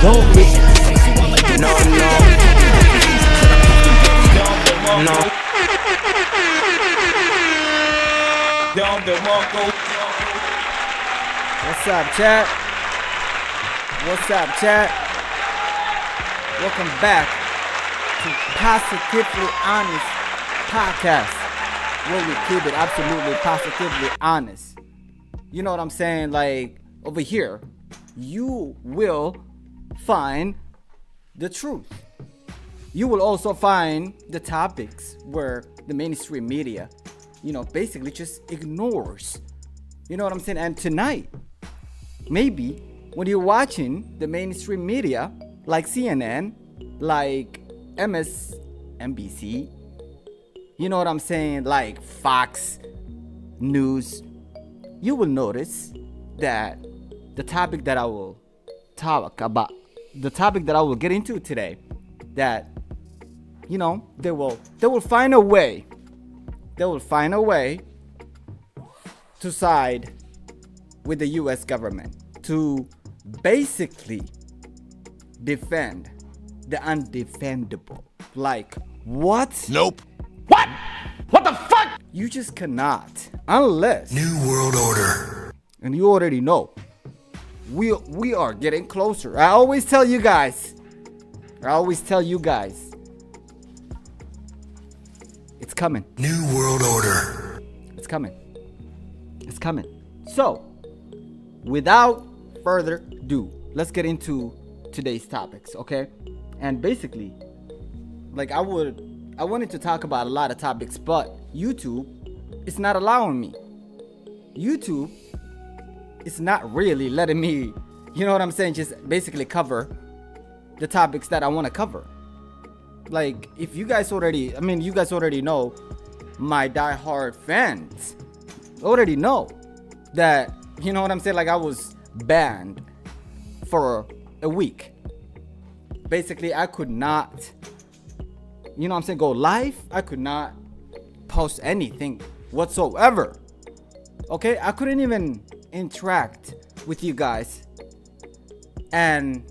Don't be. No, no. No. What's up, chat? What's up, chat? Welcome back to Positively Honest Podcast, where we keep it absolutely positively honest. You know what I'm saying? Like, over here, you will find the truth. You will also find the topics where the mainstream media, basically just ignores. You know what I'm saying? And tonight, maybe when you're watching the mainstream media, like CNN, like MSNBC, you know what I'm saying? Like Fox News, you will notice that the topic that I will talk about, the topic that I will get into today, that they will find a way. They will find a way to side with the U.S. government to basically defend the undefendable. Like, what? Nope. What? What the fuck? You just cannot, unless New World Order. And you already know, we are getting closer. I always tell you guys, it's coming. New World Order. It's coming. So, without further ado, let's get into today's topics, okay? And basically, like I wanted to talk about a lot of topics, but YouTube is not allowing me. YouTube is not really letting me, you know what I'm saying, just basically cover the topics that I want to cover. Like, if you guys already know, my diehard fans already know that, you know what I'm saying, like I was banned for a week. Basically, I could not, go live. I could not post anything whatsoever. Okay, I couldn't even interact with you guys. And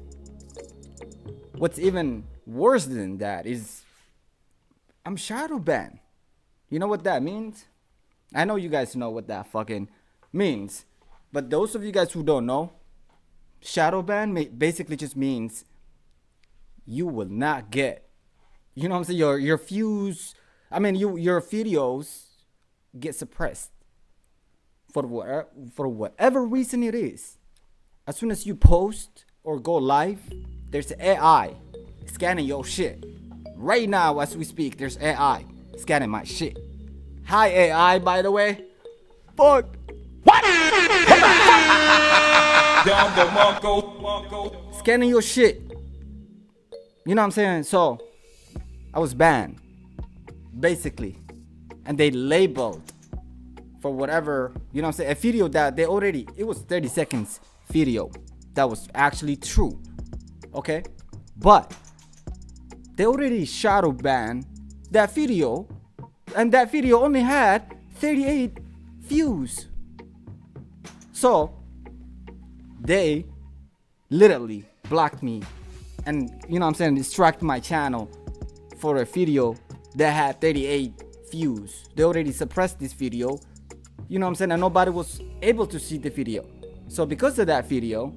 what's even worse than that is I'm shadow banned. You know what that means? I know you guys know what that fucking means, but those of you guys who don't know, shadow ban basically just means you will not get, your views. Your videos get suppressed for whatever reason it is. As soon as you post or go live, there's AI scanning your shit. Right now, as we speak, there's AI scanning my shit. Hi, AI, by the way. Fuck. What? Scanning your shit. You know what I'm saying? So, I was banned, basically. And they labeled for whatever, a video that it was 30 seconds video that was actually true. Okay? But they already shadow banned that video, and that video only had 38 views. So they literally blocked me and distracted my channel for a video that had 38 views. They already suppressed this video, and nobody was able to see the video. So because of that video,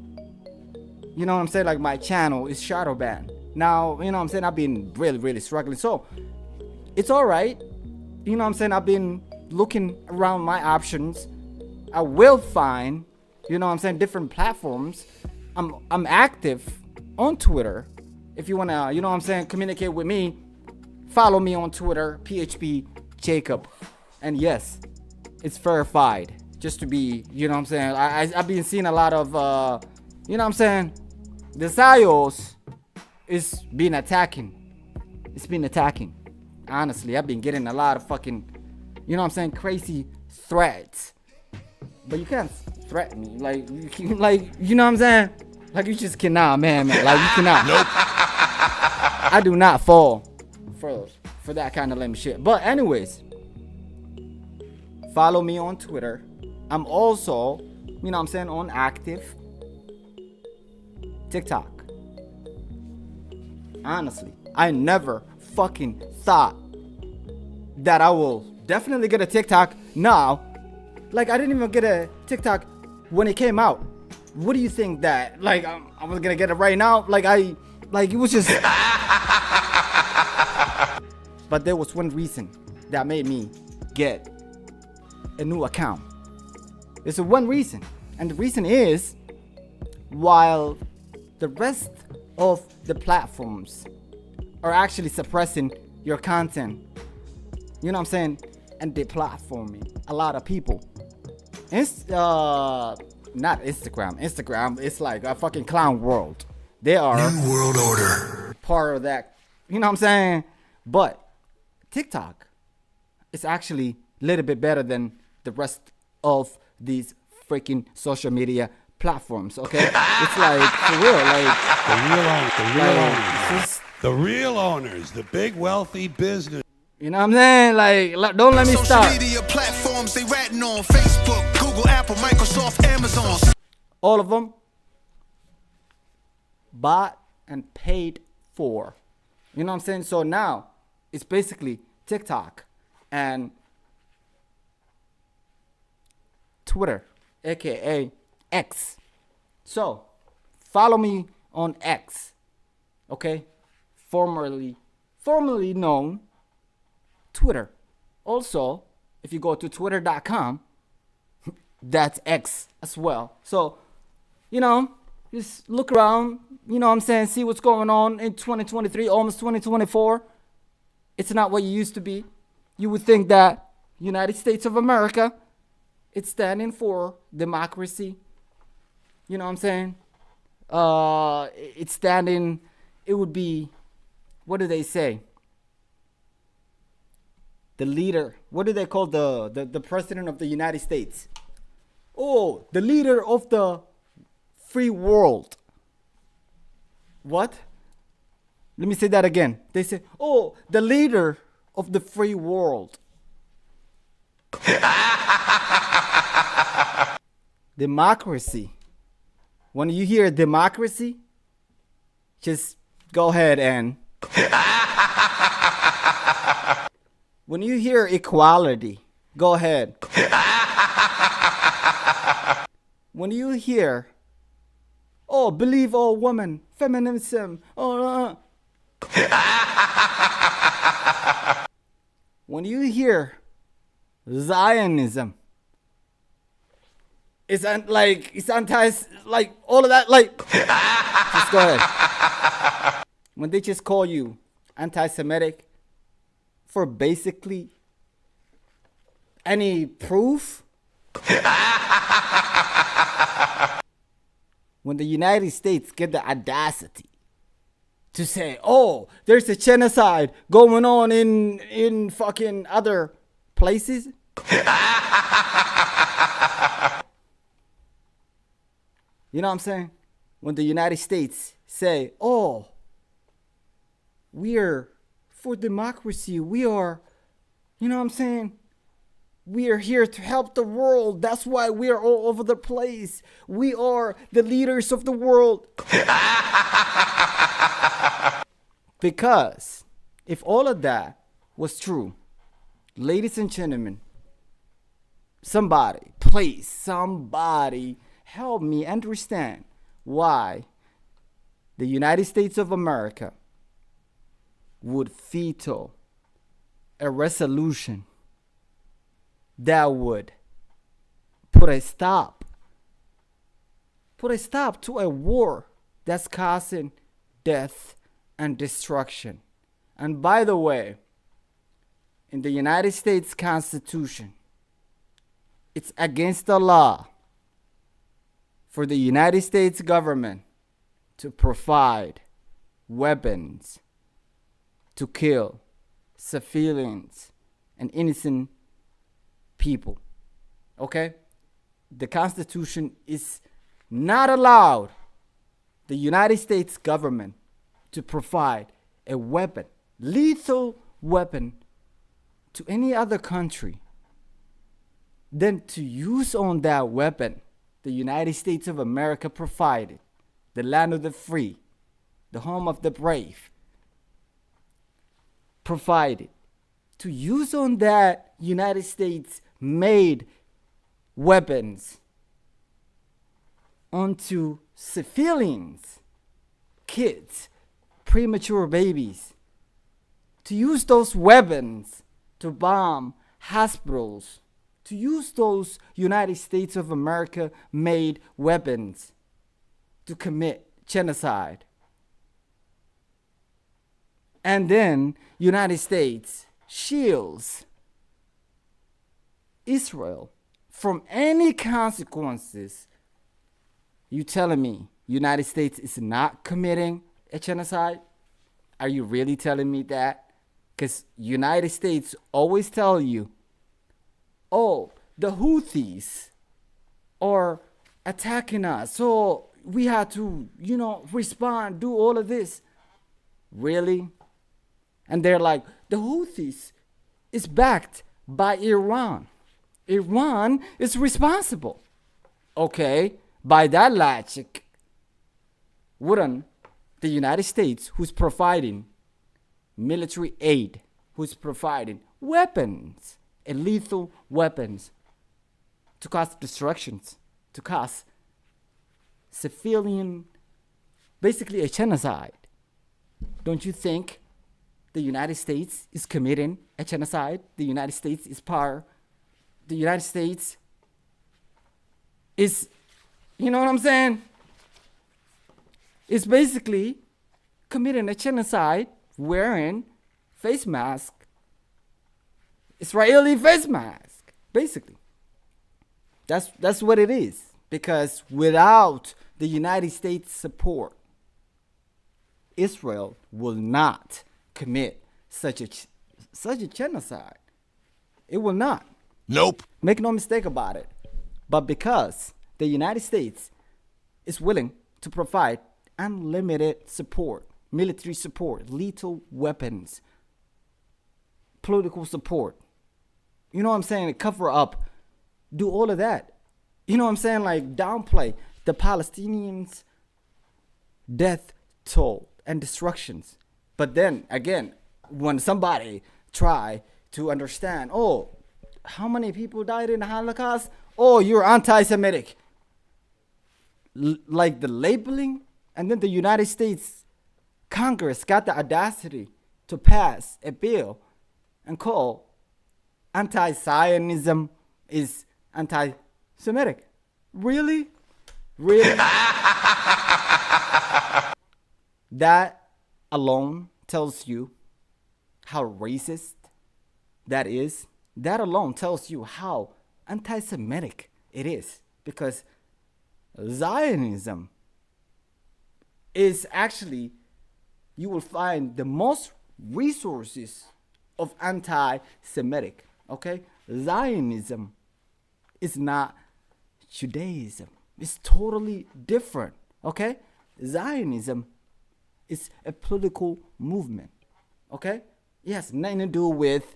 like my channel is shadow banned. Now, I've been really, really struggling. So it's all right. I've been looking around my options. I will find, different platforms. I'm active on Twitter. If you want to, communicate with me, follow me on Twitter, PHP Jacob. And yes, it's verified. Just to be, I've been seeing a lot of, the Zios is been attacking. It's been attacking. Honestly, I've been getting a lot of fucking, crazy threats. But you can't threaten me. Like, Like, you just cannot, man. Like, you cannot. Nope. I do not fall for that kind of lame shit. But anyways, follow me on Twitter. I'm also, on active TikTok. Honestly, I never fucking thought that I will definitely get a TikTok now. Like, I didn't even get a TikTok when it came out. What do you think that, like, I was gonna get it right now? Like, it was just. But there was one reason that made me get a new account. There's one reason. And the reason is, while the rest of the platforms are actually suppressing your content, you know what I'm saying, and deplatforming a lot of people. Not Instagram is like a fucking clown world. They are New World Order. part of that, you know what I'm saying? But TikTok is actually a little bit better than the rest of these freaking social media platforms, okay? It's like, for real, like, The real owners, the big wealthy business. you know what I'm saying? Like, don't let me Social start. media platforms, they ratting on Facebook, Google, Apple, Microsoft, Amazon. All of them bought and paid for. You know what I'm saying? So now it's basically TikTok and Twitter, aka X. So follow me on X, okay? Formerly known Twitter. Also, if you go to twitter.com, that's X as well. So, you know, just look around, you know what I'm saying, see what's going on in 2023, almost 2024. It's not what you used to be. You would think that United States of America, it's standing for democracy. You know what I'm saying? It's standing, it would be, what do they say? The leader, what do they call the president of the United States? Oh, the leader of the free world. What? Let me say that again. They say, oh, the leader of the free world. Democracy. When you hear democracy, just go ahead and. When you hear equality, go ahead. When you hear, oh, believe all women, feminism, when you hear Zionism, it's anti, like all of that, like, just go ahead. When they just call you anti-Semitic for basically any proof, when the United States get the audacity to say, oh, there's a genocide going on in fucking other places. You know what I'm saying? When the United States say, oh, we're for democracy. We are, you know what I'm saying? We are here to help the world. That's why we are all over the place. We are the leaders of the world. Because if all of that was true, ladies and gentlemen, somebody, please, somebody help me understand why the United States of America would veto a resolution that would put a stop to a war that's causing death and destruction. And by the way, in the United States Constitution, it's against the law for the United States government to provide weapons to kill civilians and innocent people. Okay? The Constitution is not allowed the United States government to provide a weapon, lethal weapon, to any other country than to use on that weapon the United States of America provided, the land of the free, the home of the brave, provided to use on that United States made weapons onto civilians, kids, premature babies, to use those weapons to bomb hospitals, to use those United States of America made weapons to commit genocide. And then United States shields Israel from any consequences. You telling me United States is not committing a genocide? Are you really telling me that? Because United States always tell you, oh, the Houthis are attacking us, so we have to, respond, do all of this. Really? And they're like, the Houthis is backed by Iran. Iran is responsible. Okay, by that logic, wouldn't the United States, who's providing military aid, who's providing weapons and lethal weapons to cause destructions, to cause civilian, basically a genocide, don't you think the United States is committing a genocide? The United States is the United States is, you know what I'm saying? It's basically committing a genocide wearing face mask, Israeli face mask, basically. That's what it is. Because without the United States support, Israel will not commit such a genocide. It will not. Nope. Make no mistake about it. But because the United States is willing to provide unlimited support, military support, lethal weapons, political support, you know what I'm saying, cover up, do all of that. You know what I'm saying, like downplay the Palestinians' death toll and destructions. But then again, when somebody try to understand, oh, how many people died in the Holocaust? Oh, you're anti-Semitic. Like the labeling, and then the United States Congress got the audacity to pass a bill and call anti-Zionism is anti-Semitic. Really? Really? That alone tells you how racist that is. That alone tells you how anti-Semitic it is. Because Zionism is actually, you will find the most resources of anti-Semitic. Okay? Zionism is not Judaism. It's totally different. Okay? Zionism is a political movement. Okay? It has nothing to do with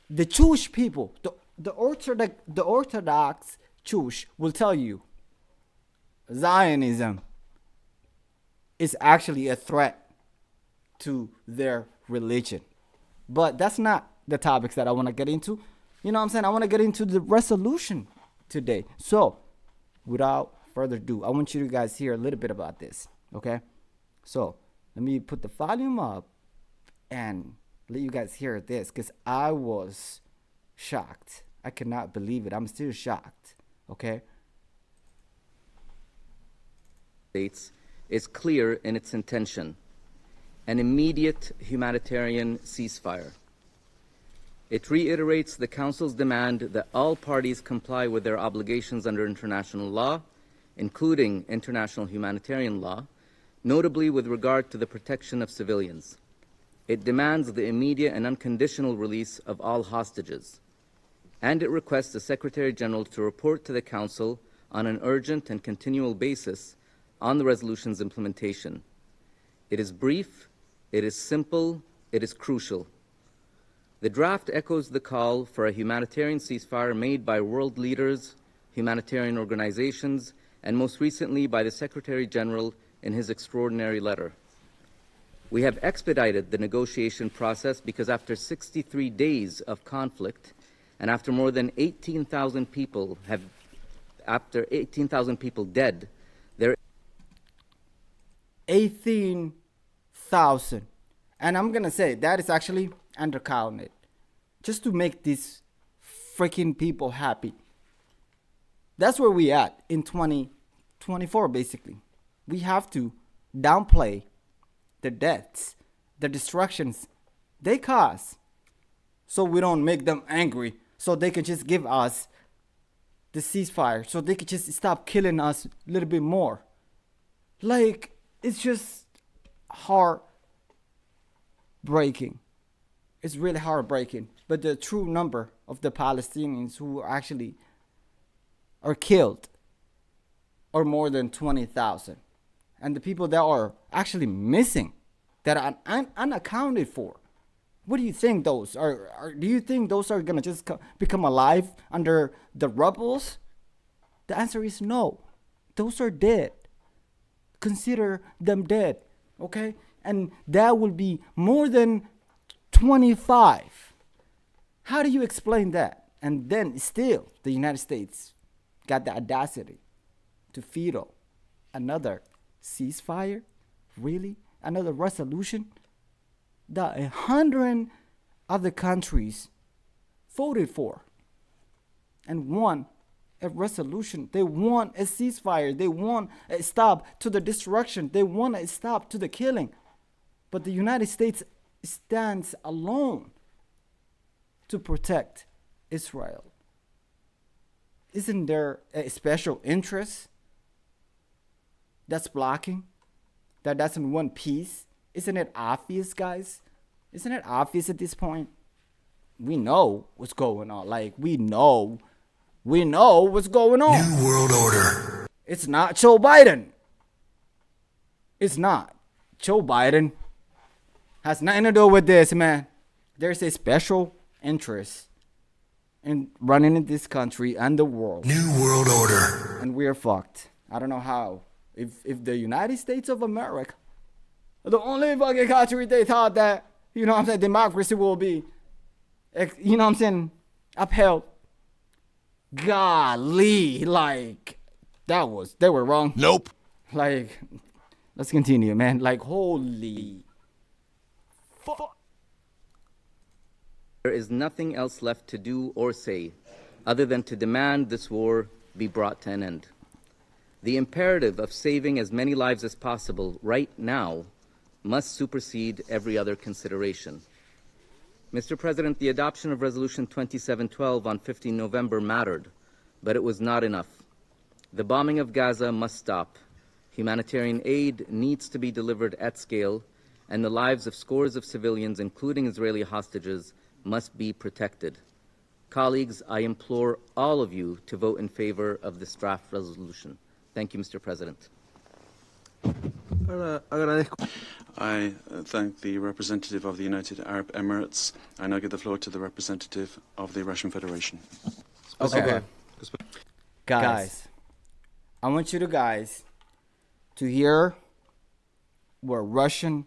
the Jewish people. The Orthodox Jewish will tell you Zionism is actually a threat to their religion. But that's not the topics that I want to get into. You know what I'm saying? I want to get into the resolution today. So, without further ado, I want you to guys hear a little bit about this. Okay? So, let me put the volume up and let you guys hear this, because I was shocked. I cannot believe it. I'm still shocked. Okay? States is clear in its intention: an immediate humanitarian ceasefire. It reiterates the Council's demand that all parties comply with their obligations under international law, including international humanitarian law, notably with regard to the protection of civilians. It demands the immediate and unconditional release of all hostages. And it requests the Secretary General to report to the Council on an urgent and continual basis on the resolution's implementation. It is brief, it is simple, it is crucial. The draft echoes the call for a humanitarian ceasefire made by world leaders, humanitarian organizations, and most recently by the Secretary General in his extraordinary letter. We have expedited the negotiation process because after 63 days of conflict and after more than 18,000 people dead, there 18,000. And I'm going to say that is actually undercounted. Just to make these freaking people happy. That's where we at in 2024 basically. We have to downplay the deaths, the destructions they cause, so we don't make them angry, so they can just give us the ceasefire, so they can just stop killing us a little bit more. Like, it's just heartbreaking. It's really heartbreaking. But the true number of the Palestinians who actually are killed are more than 20,000. And the people that are actually missing, that are unaccounted for, what do you think those are? Do you think those are gonna just become alive under the rubbles? The answer is no. Those are dead. Consider them dead, okay? And that will be more than 25. How do you explain that? And then still, the United States got the audacity to veto another ceasefire? Really? Another resolution that 100 other countries voted for and won a resolution. They want a ceasefire. They want a stop to the destruction. They want a stop to the killing. But the United States stands alone to protect Israel. Isn't there a special interest that's blocking, that doesn't want peace? Isn't it obvious, guys? Isn't it obvious at this point? We know what's going on. Like, we know what's going on. New World Order. It's not Joe Biden. It's not. Joe Biden has nothing to do with this, man. There's a special interest in running in this country and the world. New World Order. And we're fucked. I don't know how. If the United States of America, the only fucking country they thought that, you know what I'm saying, democracy will be, you know what I'm saying, upheld. Golly, like, they were wrong. Nope. Like, let's continue, man. Like, holy fuck. there is nothing else left to do or say other than to demand this war be brought to an end. The imperative of saving as many lives as possible right now must supersede every other consideration. Mr. President, the adoption of Resolution 2712 on 15 November mattered, but it was not enough. The bombing of Gaza must stop. Humanitarian aid needs to be delivered at scale, and the lives of scores of civilians, including Israeli hostages, must be protected. Colleagues, I implore all of you to vote in favor of this draft resolution. Thank you, Mr. President. I thank the representative of the United Arab Emirates. I now give the floor to the representative of the Russian Federation. Okay. Guys, I want you guys to hear what Russian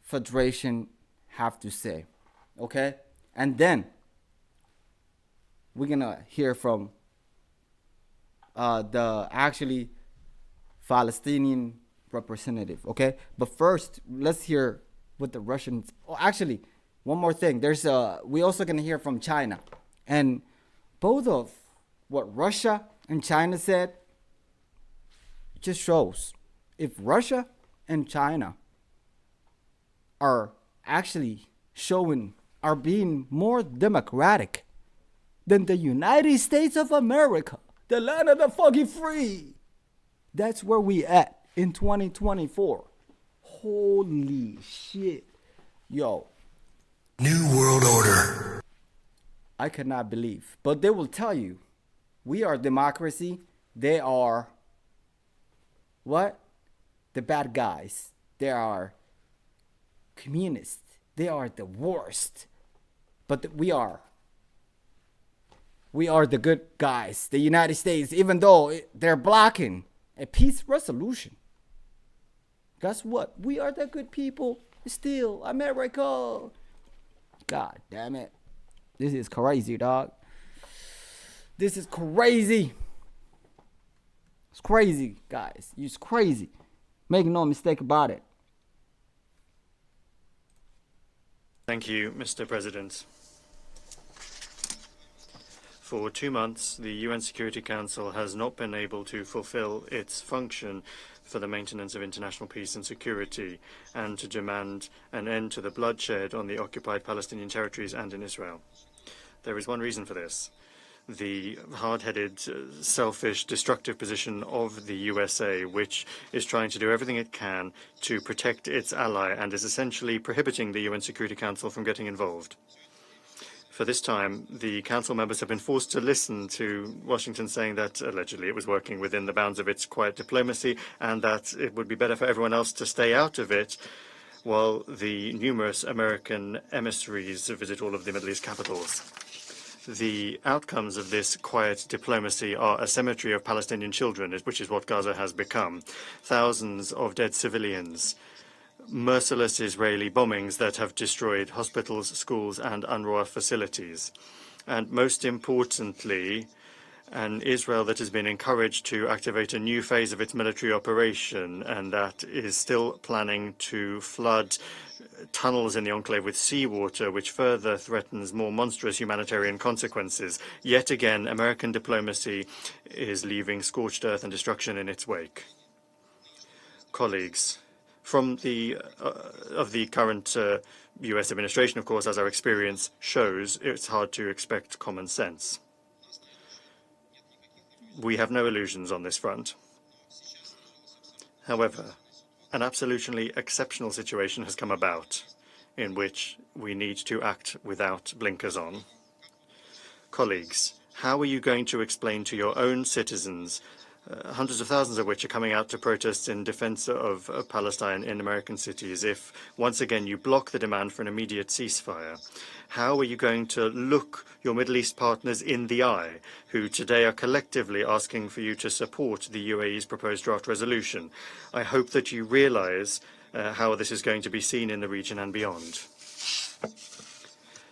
Federation have to say. Okay? And then we're gonna hear from the actually Palestinian representative, okay? But first, let's hear what the Russians. Oh, actually, one more thing. We also gonna hear from China, and both of what Russia and China said just shows if Russia and China are actually are being more democratic than the United States of America, the land of the fucking free. That's where we at in 2024. Holy shit. Yo. New World Order. I cannot believe. But they will tell you, we are democracy. They are what? The bad guys. They are communists. They are the worst. But we are the good guys. The United States, even though they're blocking a peace resolution. Guess what? We are the good people Still America. God damn it. This is crazy, dog. This is crazy. It's crazy, guys. It's crazy. Make no mistake about it. Thank you, Mr. President. For 2 months, the UN Security Council has not been able to fulfill its function for the maintenance of international peace and security and to demand an end to the bloodshed on the occupied Palestinian territories and in Israel. There is one reason for this. The hard-headed, selfish, destructive position of the USA, which is trying to do everything it can to protect its ally and is essentially prohibiting the UN Security Council from getting involved. For this time, the Council members have been forced to listen to Washington saying that allegedly it was working within the bounds of its quiet diplomacy and that it would be better for everyone else to stay out of it while the numerous American emissaries visit all of the Middle East capitals. The outcomes of this quiet diplomacy are a cemetery of Palestinian children, which is what Gaza has become. Thousands of dead civilians, merciless Israeli bombings that have destroyed hospitals, schools, and UNRWA facilities. And most importantly, an Israel that has been encouraged to activate a new phase of its military operation and that is still planning to flood tunnels in the enclave with seawater, which further threatens more monstrous humanitarian consequences. Yet again, American diplomacy is leaving scorched earth and destruction in its wake. Colleagues, from the current U.S. administration, of course, as our experience shows, it's hard to expect common sense. We have no illusions on this front. However, an absolutely exceptional situation has come about in which we need to act without blinkers on. Colleagues, how are you going to explain to your own citizens, hundreds of thousands of which are coming out to protest in defense of Palestine in American cities, if once again you block the demand for an immediate ceasefire? How are you going to look your Middle East partners in the eye, who today are collectively asking for you to support the UAE's proposed draft resolution? I hope that you realize how this is going to be seen in the region and beyond.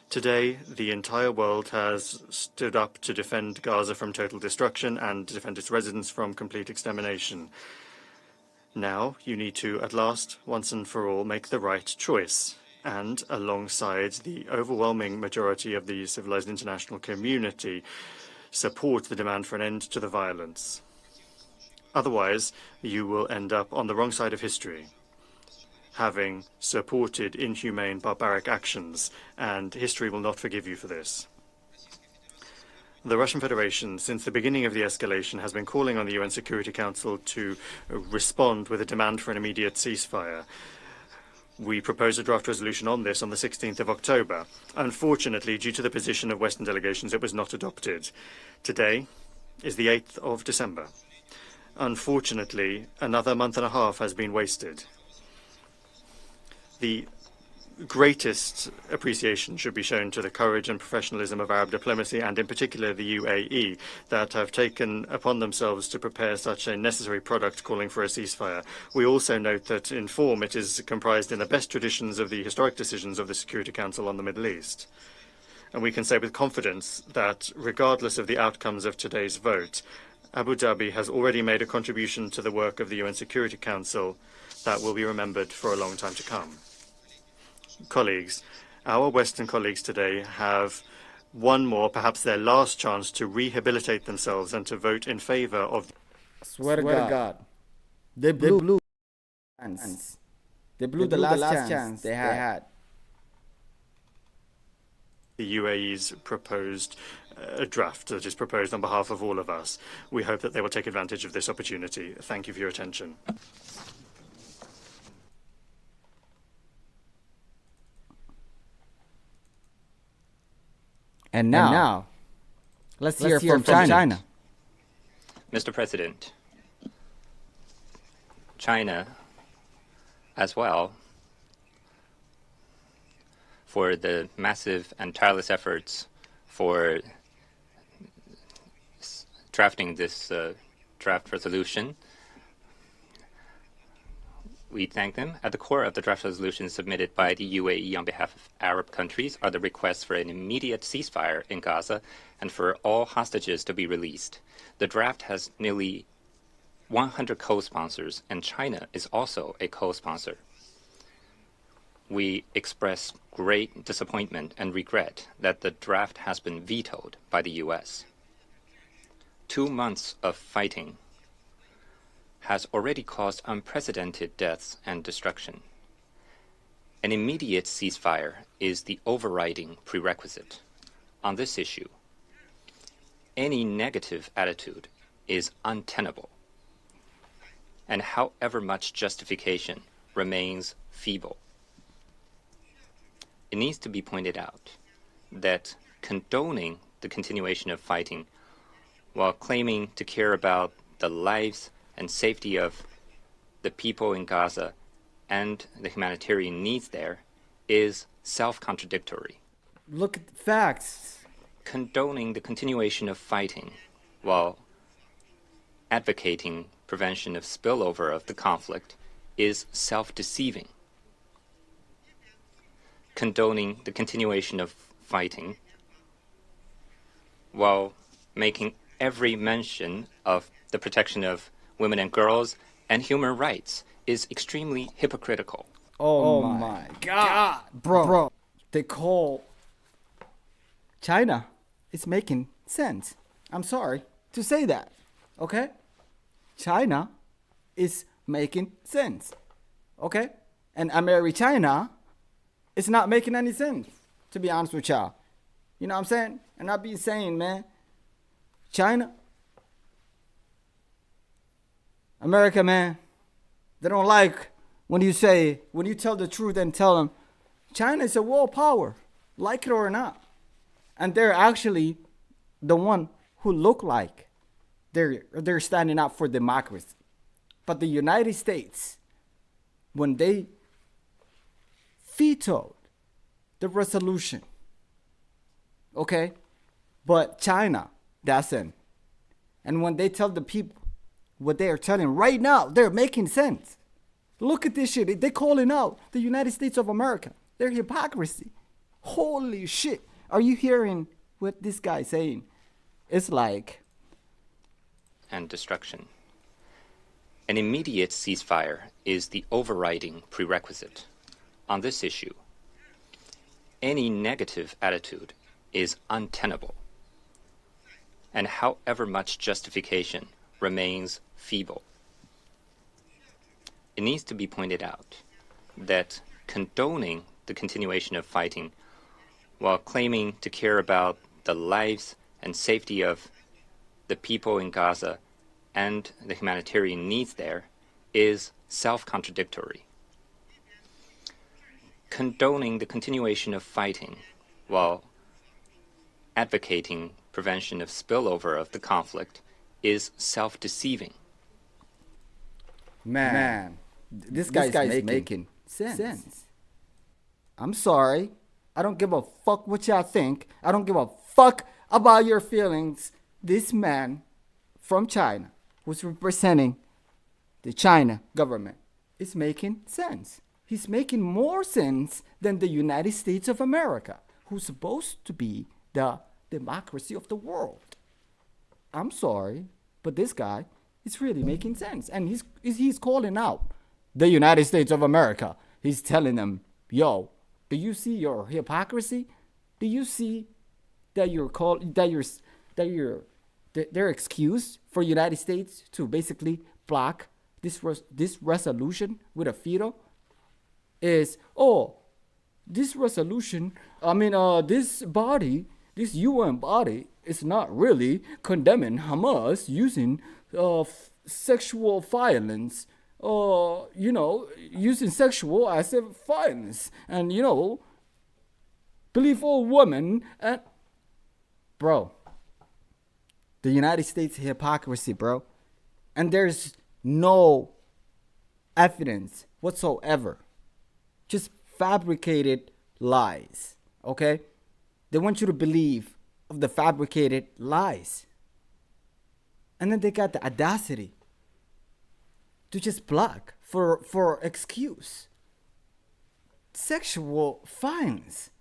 Today, the entire world has stood up to defend Gaza from total destruction and defend its residents from complete extermination. Now, you need to, at last, once and for all, make the right choice and, alongside the overwhelming majority of the civilized international community, support the demand for an end to the violence. Otherwise, you will end up on the wrong side of history, having supported inhumane, barbaric actions, and history will not forgive you for this. The Russian Federation, since the beginning of the escalation, has been calling on the UN Security Council to respond with a demand for an immediate ceasefire. We proposed a draft resolution on this on the 16th of October. Unfortunately, due to the position of Western delegations, it was not adopted. Today is the 8th of December. Unfortunately, another month and a half has been wasted. The greatest appreciation should be shown to the courage and professionalism of Arab diplomacy, and in particular the UAE, that have taken upon themselves to prepare such a necessary product calling for a ceasefire. We also note that in form it is comprised in the best traditions of the historic decisions of the Security Council on the Middle East. And we can say with confidence that regardless of the outcomes of today's vote, Abu Dhabi has already made a contribution to the work of the UN Security Council that will be remembered for a long time to come. Colleagues, our Western colleagues today have one more, perhaps their last chance to rehabilitate themselves and to vote in favor of. Swear to God. They blew chance. They blew the last chance they had. The UAE's proposed draft that is proposed on behalf of all of us. We hope that they will take advantage of this opportunity. Thank you for your attention. And now let's hear from China. Mr. President, China as well, for the massive and tireless efforts for drafting this draft resolution. We thank them. At the core of the draft resolution submitted by the UAE on behalf of Arab countries are the requests for an immediate ceasefire in Gaza and for all hostages to be released. The draft has nearly 100 co-sponsors, and China is also a co-sponsor. We express great disappointment and regret that the draft has been vetoed by the U.S. 2 months of fighting has already caused unprecedented deaths and destruction. An immediate ceasefire is the overriding prerequisite. On this issue, any negative attitude is untenable, and however much justification remains feeble. It needs to be pointed out that condoning the continuation of fighting while claiming to care about the lives and safety of the people in Gaza and the humanitarian needs there is self-contradictory. Look at the facts. Condoning the continuation of fighting while advocating prevention of spillover of the conflict is self-deceiving. Condoning the continuation of fighting while making every mention of the protection of women and girls and human rights is extremely hypocritical. Oh my God. Bro, they call China. It's making sense. I'm sorry to say that. Okay? China is making sense. Okay? And China is not making any sense, to be honest with y'all. You know what I'm saying? And I be saying, man, China, America, man, they don't like when you tell the truth and tell them China is a world power, like it or not. And they're actually the one who look like they're standing up for democracy. But the United States, when they vetoed the resolution, okay, but China doesn't. And when they tell the people what they are telling right now, they're making sense. Look at this shit. They're calling out the United States of America. Their hypocrisy. Holy shit. Are you hearing what this guy's saying? It's like... And destruction. An immediate ceasefire is the overriding prerequisite. On this issue, any negative attitude is untenable, and however much justification remains feeble. It needs to be pointed out that condoning the continuation of fighting while claiming to care about the lives and safety of the people in Gaza and the humanitarian needs there is self-contradictory. Condoning the continuation of fighting while advocating prevention of spillover of the conflict is self-deceiving. Man, this guy's making sense. I'm sorry. I don't give a fuck what y'all think. I don't give a fuck about your feelings. This man from China, who's representing the China government, is making sense. He's making more sense than the United States of America, who's supposed to be the democracy of the world. I'm sorry, but this guy is really making sense. And he's calling out the United States of America. He's telling them, yo, do you see your hypocrisy? Do you see that their excuse for United States to basically block this resolution with a veto is, this resolution, this UN body is not really condemning Hamas using sexual violence, using sexual as a violence, and, believe all women. And, bro, the United States hypocrisy, bro. And there's no evidence whatsoever. Just fabricated lies, okay? They want you to believe of the fabricated lies. And then they got the audacity to just block for excuse. Sexual violence.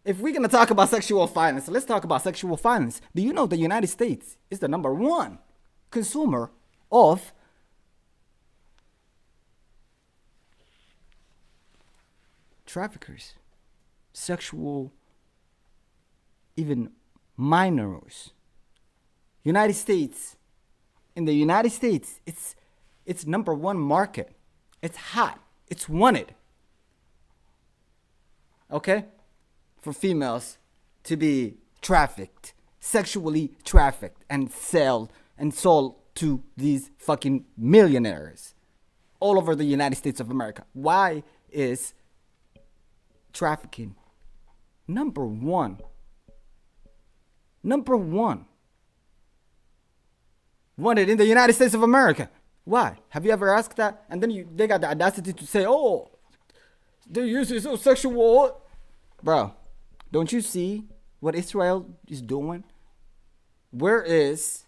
If we're gonna talk about sexual violence, let's talk about sexual violence. Do you know the United States is the #1 consumer of traffickers, sexual, even minors? United States, in the United States, it's #1 market. It's hot. It's wanted. Okay? For females to be trafficked, sexually trafficked, and sold to these fucking millionaires all over the United States of America. Why is trafficking #1? #1 wanted in the United States of America. Why? Have you ever asked that? And then they got the audacity to say, "Oh, they're using so sexual." Bro, don't you see what Israel is doing? Where is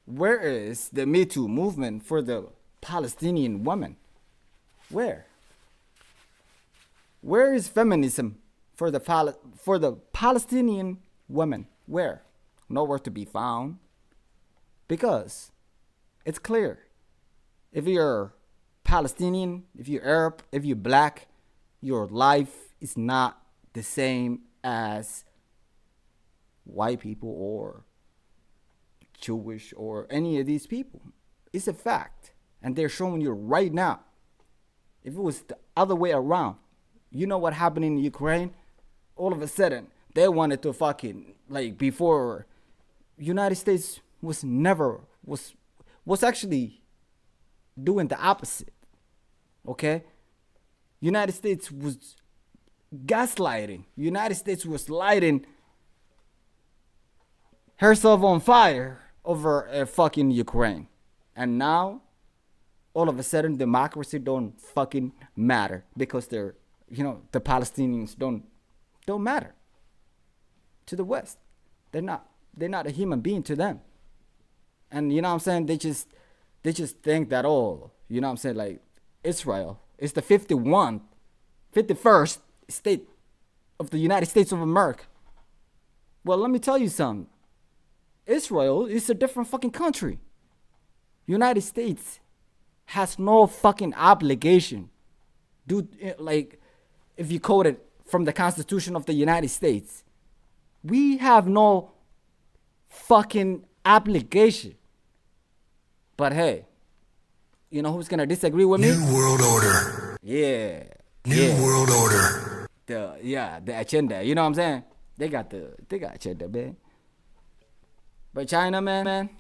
the Me Too movement for the Palestinian women? Where is feminism for the Palestinian women? Where? Nowhere to be found. Because it's clear. If you're Palestinian, if you're Arab, if you're black, your life is not the same as white people or Jewish or any of these people. It's a fact. And they're showing you right now. If it was the other way around, you know what happened in Ukraine? All of a sudden, they wanted to fucking, like, before United States was actually doing the opposite. Okay? United States was gaslighting. United States was lighting herself on fire over fucking Ukraine. And now, all of a sudden, democracy don't fucking matter because the Palestinians don't matter to the West. They're not a human being to them. And you know what I'm saying? They just think that, oh, you know what I'm saying, like Israel is the 51st state of the United States of America. Well, let me tell you something. Israel is a different fucking country. United States has no fucking obligation. Dude, like, if you quote it from the Constitution of the United States, we have no fucking obligation. But hey, you know who's gonna disagree with me? New World Order. Yeah. New World Order. The agenda. You know what I'm saying? They got agenda, man. But China, man.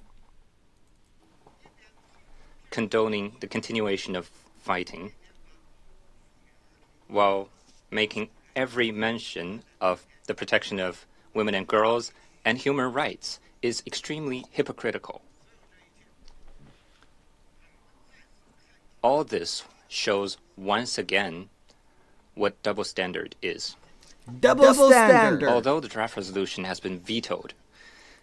Condoning the continuation of fighting while making every mention of the protection of women and girls and human rights is extremely hypocritical. All this shows once again what double standard is. Double standard. Although the draft resolution has been vetoed,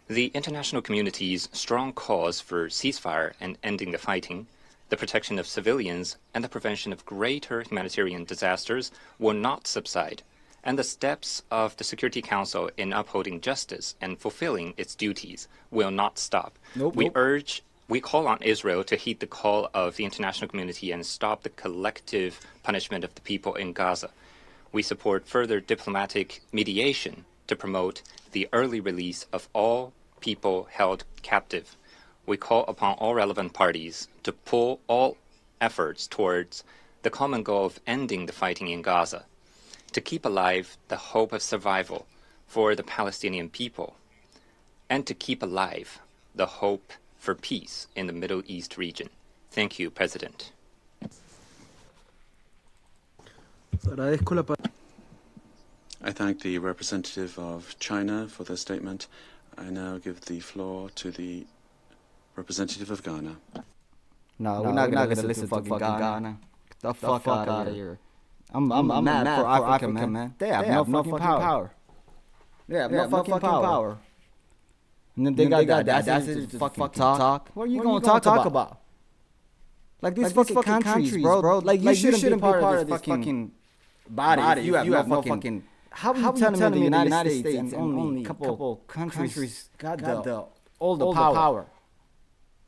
the international community's strong cause for ceasefire and ending the fighting, the protection of civilians, and the prevention of greater humanitarian disasters will not subside, and the steps of the Security Council in upholding justice and fulfilling its duties will not stop. We call on Israel to heed the call of the international community and stop the collective punishment of the people in Gaza. We support further diplomatic mediation to promote the early release of all people held captive. We call upon all relevant parties to pull all efforts towards the common goal of ending the fighting in Gaza, to keep alive the hope of survival for the Palestinian people, and to keep alive the hope for peace in the Middle East region. Thank you, President. I thank the representative of China for their statement. I now give the floor to the representative of Ghana. No, we're not gonna listen to fucking Ghana. Get the fuck out of here. I'm mad for Africa, man. They have no fucking power. They have no fucking power. And then they got the audacity to fucking talk. What are you gonna talk about? Like these fucking countries, bro. Like you shouldn't be part of this fucking body. You have no fucking. How are you telling me the United States and only a couple countries got all the power?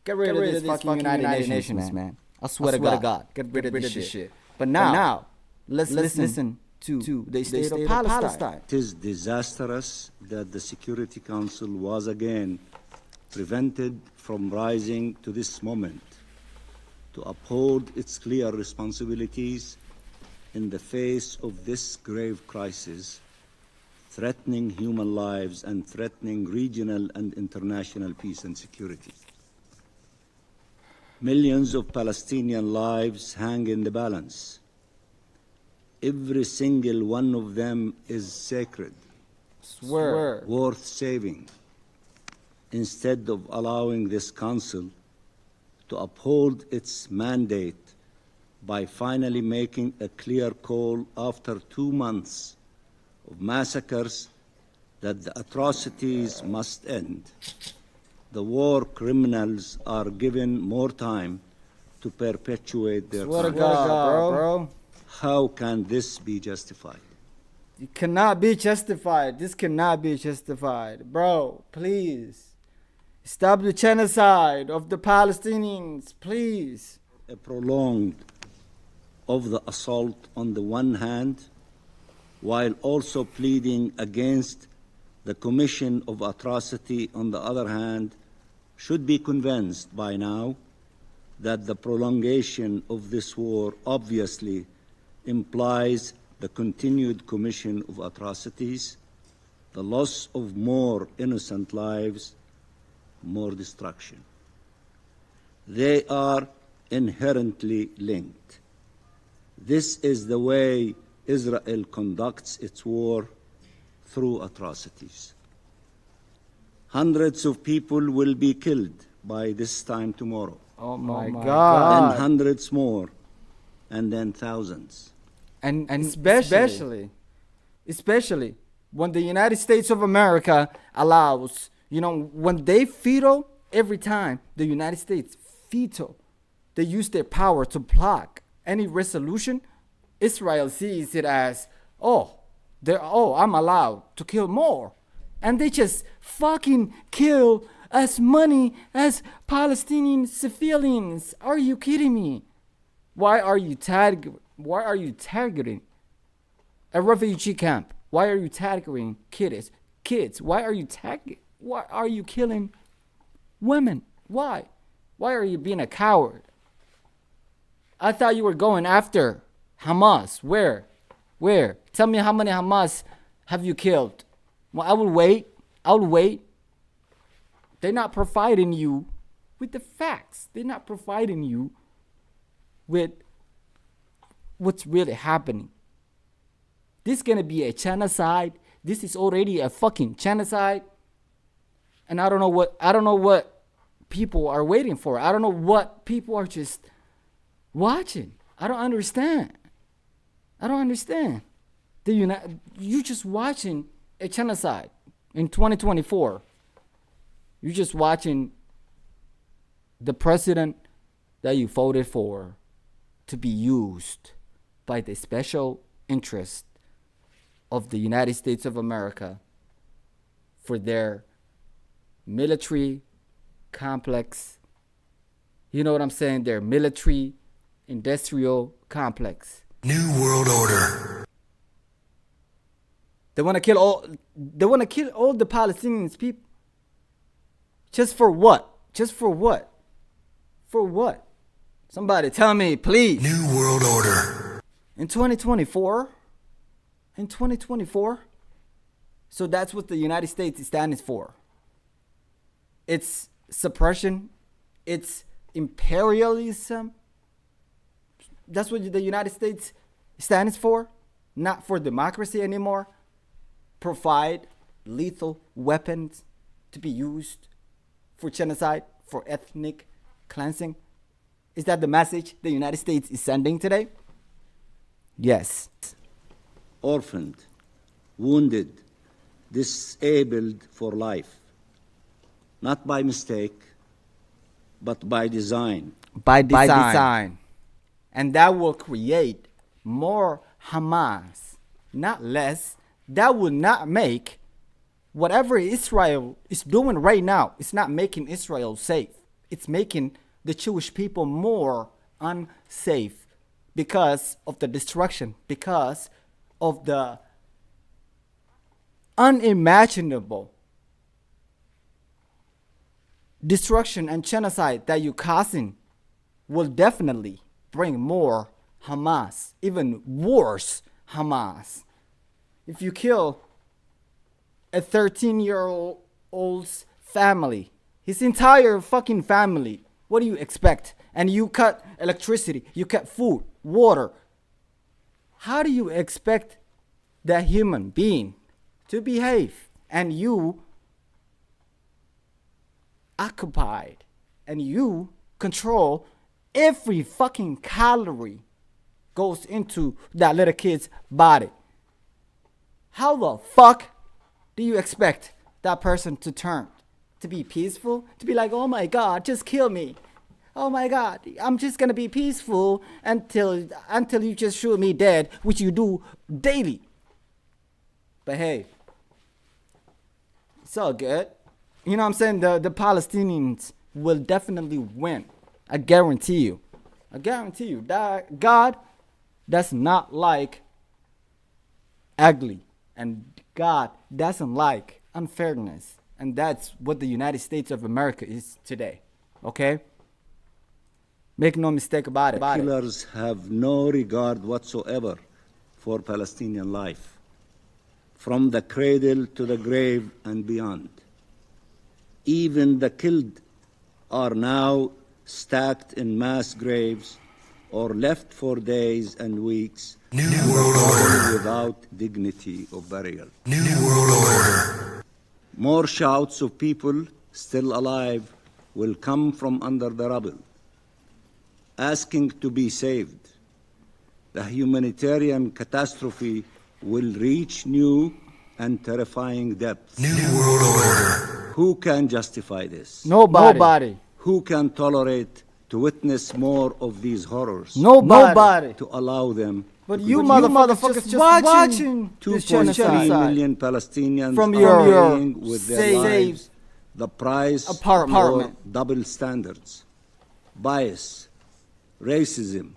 Get rid of this fucking United Nations, man. I swear to God. Get rid of this shit. But now, let's listen to the state of Palestine. It is disastrous that the Security Council was again prevented from rising to this moment to uphold its clear responsibilities in the face of this grave crisis, threatening human lives and threatening regional and international peace and security. Millions of Palestinian lives hang in the balance. Every single one of them is sacred, worth saving. Instead of allowing this council to uphold its mandate by finally making a clear call after 2 months of massacres that the atrocities must end, the war criminals are given more time to perpetuate their crimes. Bro. How can this be justified? It cannot be justified. This cannot be justified. Bro, please. Stop the genocide of the Palestinians, please. A prolonged of the assault on the one hand, while also pleading against the commission of atrocity on the other hand, should be convinced by now that the prolongation of this war obviously implies the continued commission of atrocities, the loss of more innocent lives, more destruction. They are inherently linked. This is the way Israel conducts its war, through atrocities. Hundreds of people will be killed by this time tomorrow. Oh my God. And hundreds more, and then thousands. And especially when the United States of America allows, when they veto, every time the United States veto, they use their power to block any resolution. Israel sees it as, I'm allowed to kill more. And they just fucking kill as many as Palestinian civilians. Are you kidding me? Why are you targeting a refugee camp? Why are you targeting kids? Why are you killing women? Why are you being a coward? I thought you were going after Hamas. Where? Tell me how many Hamas have you killed? Well, I will wait. They're not providing you with the facts. They're not providing you with what's really happening. This is going to be a genocide. This is already a fucking genocide. And I don't know what people are waiting for. I don't know what people are just watching. I don't understand. You're just watching a genocide in 2024. You're just watching the president that you voted for to be used by the special interest of the United States of America for their military complex. You know what I'm saying? Their military industrial complex. New World Order. They want to kill all the Palestinians people. Just for what? For what? Somebody tell me, please. New World Order. In 2024? So that's what the United States is standing for. It's suppression. It's imperialism. That's what the United States stands for. Not for democracy anymore. Provide lethal weapons to be used for genocide, for ethnic cleansing. Is that the message the United States is sending today? Yes. Orphaned, wounded, disabled for life. Not by mistake, but by design. by design. And that will create more Hamas, not less. That will not make whatever Israel is doing right now. It's not making Israel safe. It's making the Jewish people more unsafe because of the destruction, because of the unimaginable destruction and genocide that you're causing will definitely bring more Hamas, even worse Hamas. If you kill a 13-year-old's family, his entire fucking family, what do you expect? And you cut electricity, you cut food, water. How do you expect that human being to behave? And you occupied and you control every fucking calorie goes into that little kid's body. How the fuck do you expect that person to turn? To be peaceful? To be like, oh my God, just kill me. Oh my God, I'm just gonna be peaceful until you just shoot me dead, which you do daily. But hey, it's all good. You know what I'm saying? The Palestinians will definitely win. I guarantee you. I guarantee you that God does not like ugly. And God doesn't like unfairness. And that's what the United States of America is today. Okay? Make no mistake about it. Killers have no regard whatsoever for Palestinian life, from the cradle to the grave and beyond. Even the killed are now stacked in mass graves or left for days and weeks New World Order. without dignity of burial. New World Order. More shouts of people still alive will come from under the rubble, asking to be saved. The humanitarian catastrophe will reach new and terrifying depths. New World Order. Who can justify this? Nobody. Who can tolerate to witness more of these horrors? Nobody. To allow them. But you motherfuckers just watching this 2.3 genocide million Palestinians from are your paying with their lives the price apartment. for double standards, bias, racism,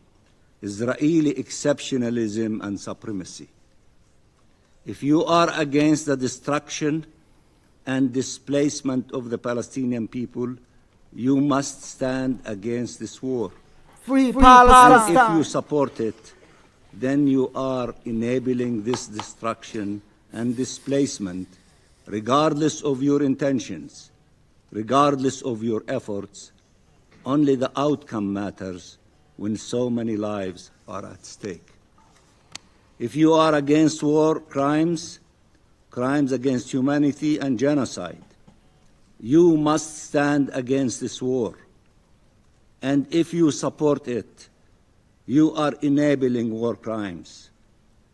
Israeli exceptionalism, and supremacy. If you are against the destruction and displacement of the Palestinian people, you must stand against this war. Free And Palestine. if you support it, then you are enabling this destruction and displacement, regardless of your intentions, regardless of your efforts. Only the outcome matters when so many lives are at stake. If you are against war crimes, crimes against humanity and genocide, you must stand against this war. And if you support it, you are enabling war crimes,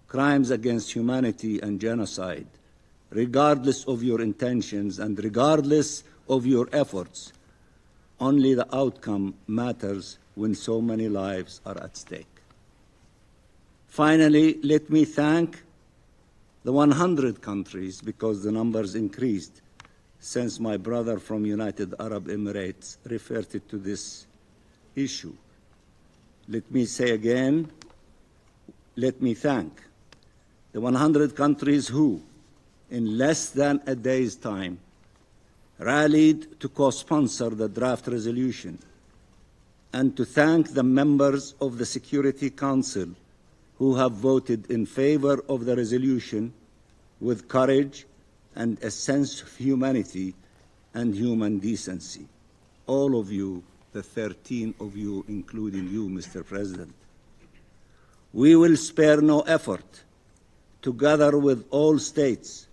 crimes against humanity and genocide, regardless of your intentions and regardless of your efforts. Only the outcome matters when so many lives are at stake. Finally, let me thank the 100 countries, because the numbers increased since my brother from United Arab Emirates referred to this issue. Let me say again, let me thank the 100 countries who, in less than a day's time, rallied to co-sponsor the draft resolution, and to thank the members of the Security Council who have voted in favor of the resolution with courage and a sense of humanity and human decency. All of you, the 13 of you, including you, Mr. President. We will spare no effort, together with all states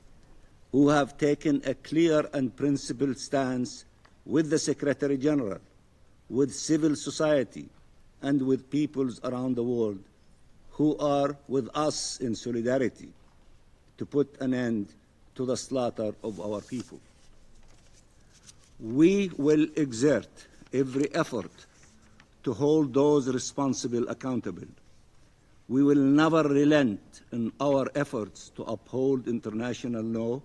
who have taken a clear and principled stance with the Secretary General, with civil society, and with peoples around the world who are with us in solidarity to put an end to the slaughter of our people. We will exert every effort to hold those responsible accountable. We will never relent in our efforts to uphold international law,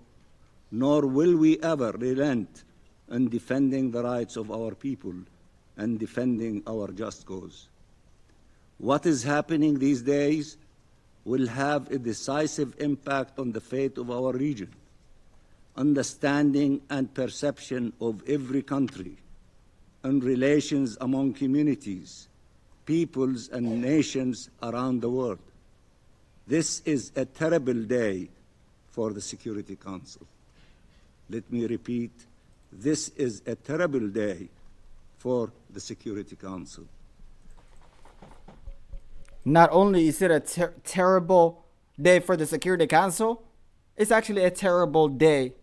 nor will we ever relent in defending the rights of our people and defending our just cause. What is happening these days will have a decisive impact on the fate of our region. Understanding and perception of every country and relations among communities, peoples and nations around the world. This is a terrible day for the Security Council. Let me repeat, this is a terrible day for the Security Council. Not only is it a terrible day for the Security Council, it's actually a terrible day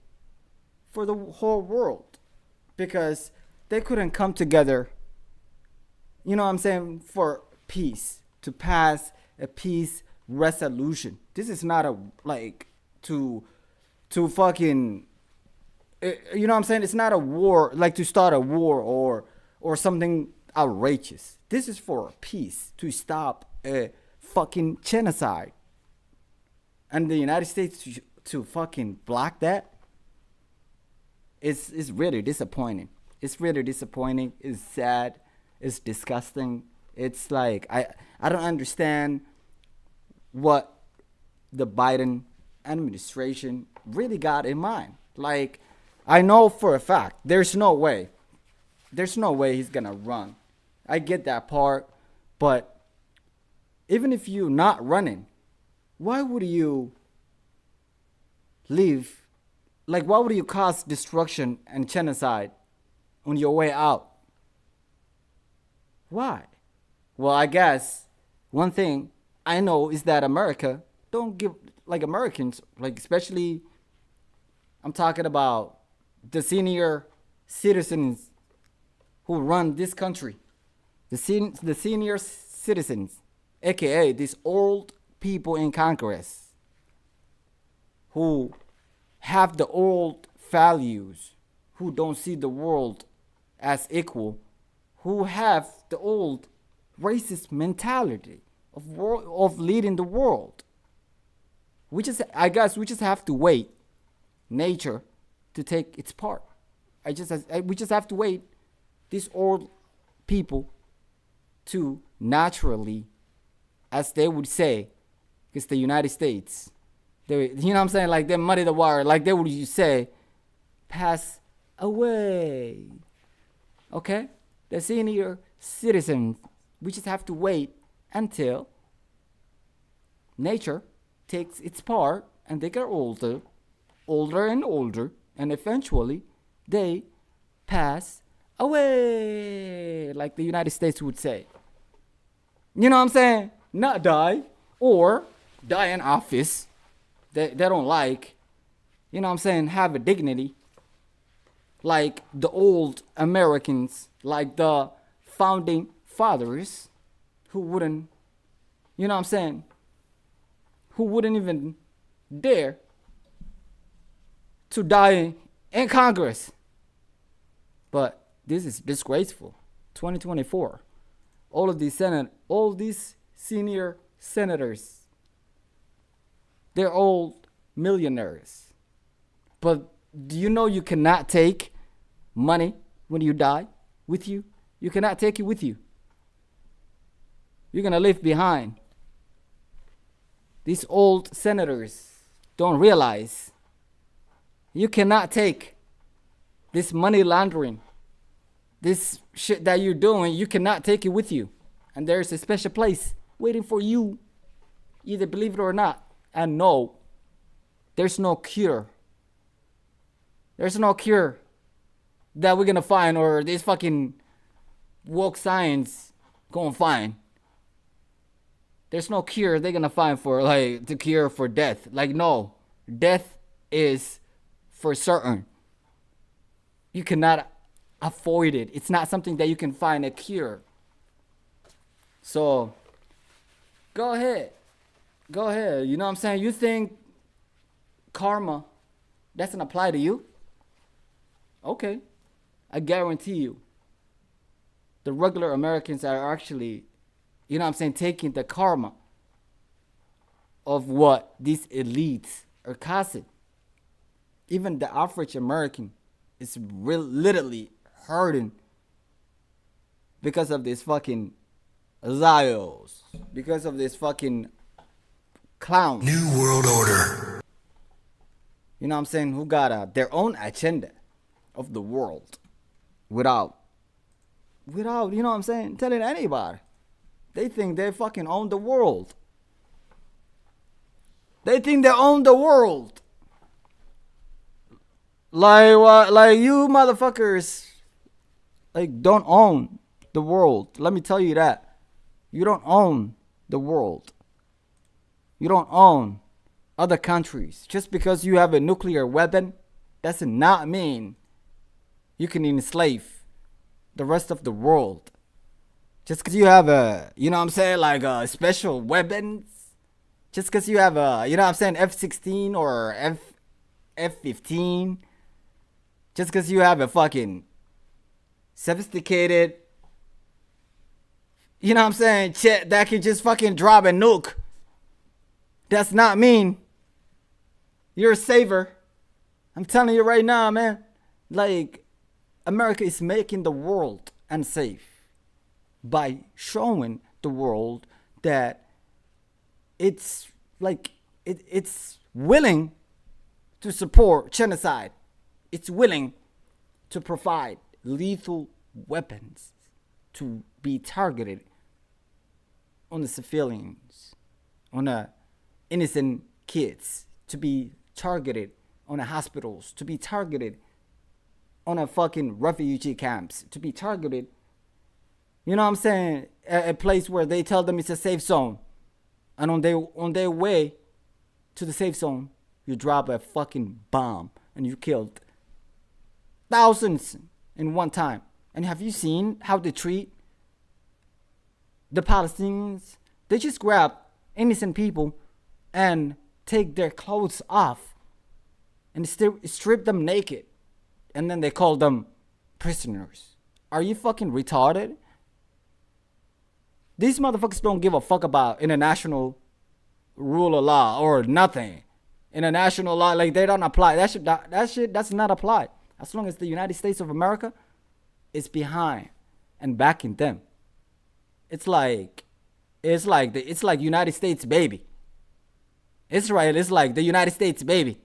for the whole world, because they couldn't come together, you know what I'm saying, for peace, to pass a peace resolution. This is not a, like, to fucking, you know what I'm saying? It's not a war, like to start a war or something outrageous. This is for peace, to stop a fucking genocide. And the United States to fucking block that, it's really disappointing. It's really disappointing. It's sad. It's disgusting. It's like, I don't understand what the Biden administration really got in mind. Like, I know for a fact there's no way he's gonna run. I get that part, but even if you're not running, why would you leave? Like, why would you cause destruction and genocide on your way out? Why? Well, I guess one thing I know is that America don't give, like, Americans, like, especially I'm talking about the senior citizens who run this country, the senior citizens, aka these old people in Congress who have the old values, who don't see the world as equal, who have the old racist mentality of leading the world. I guess we just have to wait nature to take its part. We just have to wait these old people to naturally, as they would say, because the United States, you know what I'm saying, like they muddy the water, like they would say, pass away. Okay? The senior citizens, we just have to wait until nature takes its part and they get older and older, and eventually they pass away, like the United States would say. You know what I'm saying? Not die, or die in office. They don't like, you know what I'm saying, have a dignity. Like the old Americans, like the founding fathers, who wouldn't, you know what I'm saying, who wouldn't even dare to die in Congress. But this is disgraceful. 2024. All these senior senators, they're all millionaires. But do you know you cannot take money when you die with you? You cannot take it with you. You're going to leave behind. These old senators don't realize you cannot take this money laundering, this shit that you're doing, you cannot take it with you. And there's a special place waiting for you, either believe it or not. And no, there's no cure. There's no cure that we're gonna find, or this fucking woke science gonna find. There's no cure they're gonna find for, like, the cure for death. Like, no, death is for certain. You cannot avoid it. It's not something that you can find a cure. So go ahead. You know what I'm saying? You think karma doesn't apply to you? Okay. I guarantee you, the regular Americans are actually, you know what I'm saying, taking the karma of what these elites are causing. Even the average American is literally hurting because of this fucking Zios, because of this fucking clowns. New World Order. You know what I'm saying? Who got their own agenda of the world without, you know what I'm saying, telling anybody. They think they fucking own the world. They think they own the world. Like what? Like you motherfuckers, like don't own the world. Let me tell you that. You don't own the world. You don't own other countries. Just because you have a nuclear weapon, does not mean you can enslave the rest of the world. Just because you have a, you know what I'm saying, like special weapons. Just because you have a, you know what I'm saying, F-16 or F-15. Just because you have a fucking sophisticated, you know what I'm saying, shit that can just fucking drop a nuke. Does not mean you're a saver. I'm telling you right now, man. Like, America is making the world unsafe by showing the world that it's like it's willing to support genocide. It's willing to provide lethal weapons to be targeted on the civilians, on the innocent kids, to be targeted on the hospitals, to be targeted on a fucking refugee camps, to be targeted, you know what I'm saying, a place where they tell them it's a safe zone. And on their way to the safe zone, you drop a fucking bomb and you killed thousands in one time. And have you seen how they treat the Palestinians? They just grab innocent people and take their clothes off and strip them naked. And then they call them prisoners. Are you fucking retarded? These motherfuckers don't give a fuck about international rule of law or nothing. International law, like they don't apply. That shit does not apply. As long as the United States of America is behind and backing them. It's like United States baby. Israel is like the United States baby.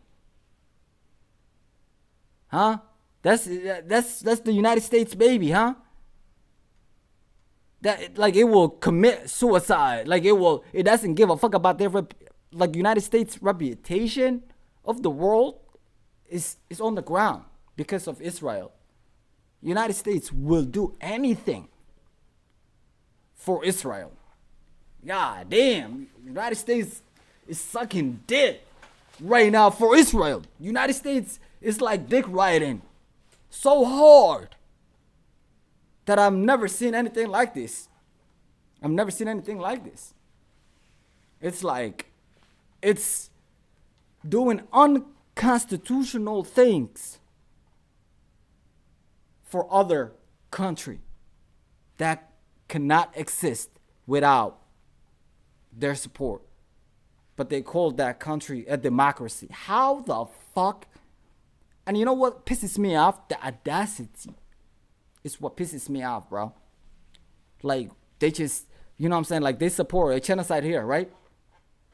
Huh? That's the United States baby, huh? That like it will commit suicide. Like it doesn't give a fuck about their like United States reputation of the world is on the ground because of Israel. United States will do anything for Israel. God damn, United States is sucking dick right now for Israel. United States is like dick riding so hard that I've never seen anything like this. I've never seen anything like this. It's like it's doing unconstitutional things for other country that cannot exist without their support. But they call that country a democracy. How the fuck? And you know what pisses me off? The audacity is what pisses me off, bro. Like, they just, you know what I'm saying? Like, they support a genocide here, right?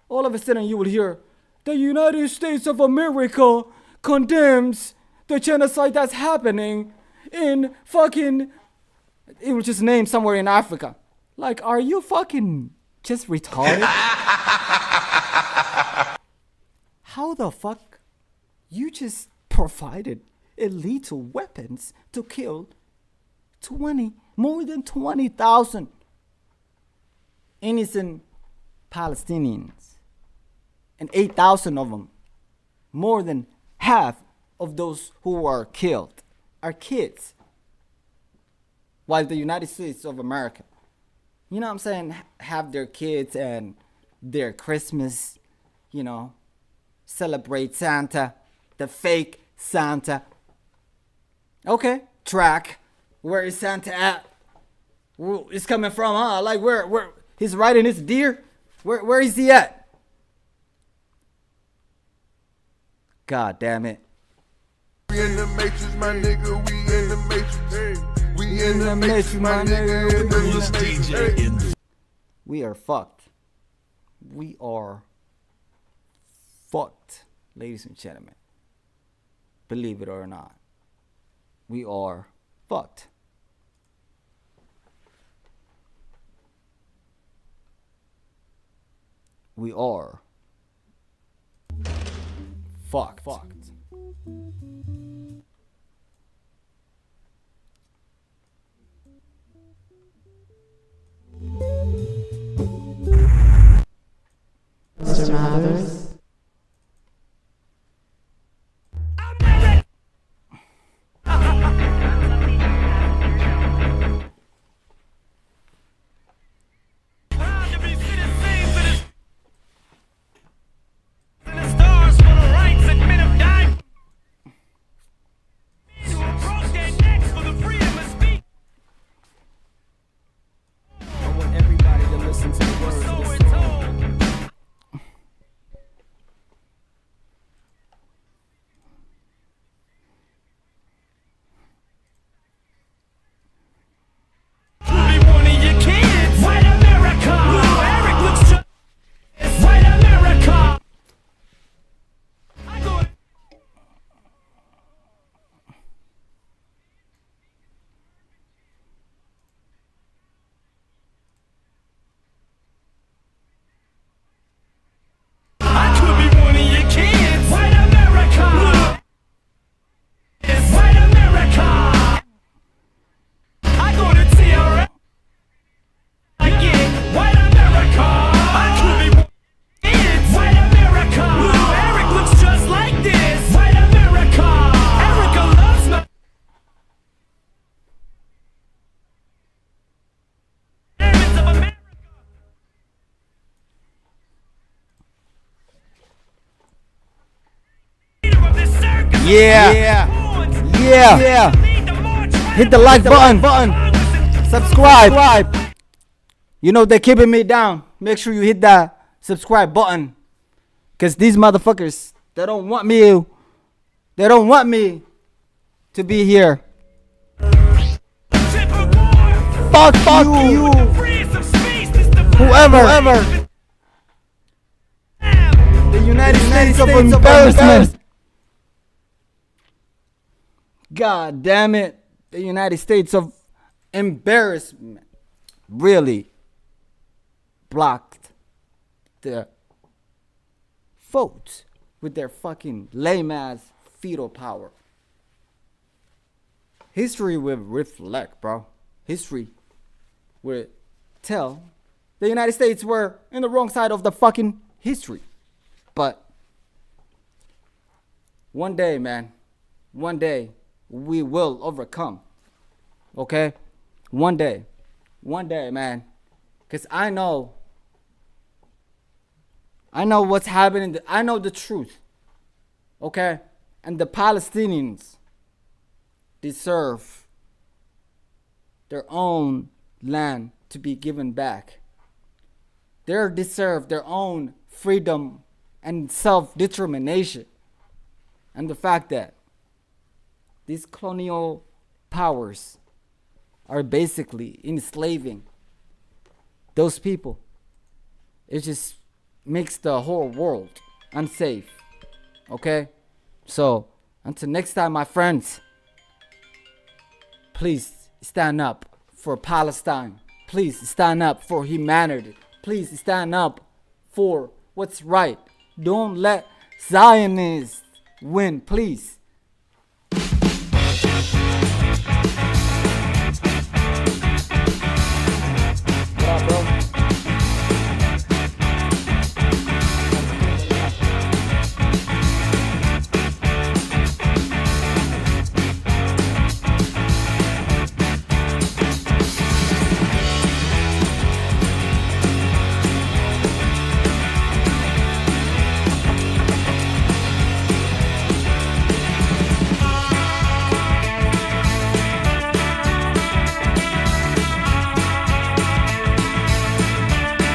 All of a sudden, you will hear, the United States of America condemns the genocide that's happening in fucking, it was just named somewhere in Africa. Like, are you fucking just retarded? How the fuck you just provided lethal weapons to kill more than 20,000 innocent Palestinians, and 8,000 of them, more than half of those who are killed, are kids, while the United States of America, you know what I'm saying, have their kids and their Christmas, you know, celebrate Santa, the fake Santa. Okay, track. Where is Santa at? it's coming from, huh? Like where he's riding his deer? Where is he at? God damn it. We in the matrix, my nigga, we in the matrix. We in the matrix, my nigga, we in the matrix. We are fucked. We are fucked, ladies and gentlemen. Believe it or not. We are fucked. We are fucked. Mr. Mathers. Yeah. Hit the like button. Subscribe. You know they're keeping me down. Make sure you hit that subscribe button. Cause these motherfuckers, they don't want me. They don't want me to be here. Fuck you. Whoever. The United States of embarrassment. God damn it. The United States of embarrassment really blocked the vote with their fucking lame ass veto power. History will reflect, bro. History will tell the United States were in the wrong side of the fucking history. But one day, man, one day we will overcome. Okay? One day, man. Because I know what's happening. I know the truth. Okay? And the Palestinians deserve their own land to be given back. They deserve their own freedom and self-determination. And the fact that these colonial powers are basically enslaving those people. It just makes the whole world unsafe. Okay? So, until next time, my friends, please stand up for Palestine. Please stand up for humanity. Please stand up for what's right. Don't let Zionists win, please.